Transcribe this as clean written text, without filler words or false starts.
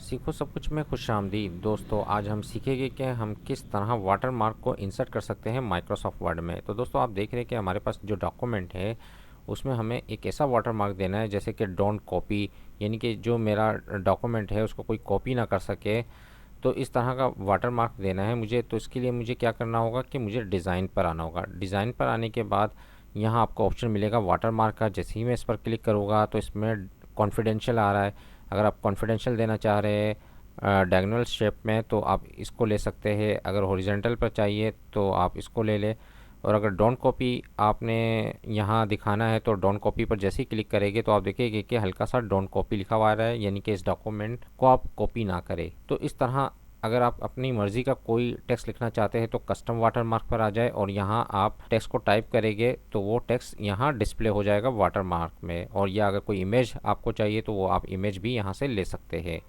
सीखो सब कुछ में खुशामदीद दोस्तों। आज हम सीखेंगे कि हम किस तरह वाटरमार्क को इंसर्ट कर सकते हैं माइक्रोसॉफ्ट वर्ड में। तो दोस्तों आप देख रहे हैं कि हमारे पास जो डॉक्यूमेंट है उसमें हमें एक ऐसा वाटरमार्क देना है जैसे कि डोंट कॉपी, यानी कि जो मेरा डॉक्यूमेंट है उसको कोई कॉपी ना कर सके। तो इस तरह का वाटरमार्क देना है मुझे। तो इसके लिए मुझे क्या करना होगा कि मुझे डिज़ाइन पर आना होगा। डिज़ाइन पर आने के बाद यहाँ आपको ऑप्शन मिलेगा वाटरमार्क का। जैसे ही मैं इस पर क्लिक करूँगा तो इसमें कॉन्फिडेंशियल आ रहा है। अगर आप कॉन्फिडेंशियल देना चाह रहे हैं डायगोनल शेप में तो आप इसको ले सकते हैं। अगर हॉरिजॉन्टल पर चाहिए तो आप इसको ले लें। और अगर डोंट कॉपी आपने यहाँ दिखाना है तो डोंट कॉपी पर जैसे ही क्लिक करेंगे तो आप देखेंगे कि हल्का सा डोंट कॉपी लिखा हुआ आ रहा है, यानी कि इस डॉक्यूमेंट को आप कॉपी ना करें। तो इस तरह अगर आप अपनी मर्ज़ी का कोई टेक्स्ट लिखना चाहते हैं तो कस्टम वाटरमार्क पर आ जाए और यहाँ आप टेक्स्ट को टाइप करेंगे तो वो टेक्स्ट यहाँ डिस्प्ले हो जाएगा वाटरमार्क में। और या अगर कोई इमेज आपको चाहिए तो वो आप इमेज भी यहाँ से ले सकते हैं।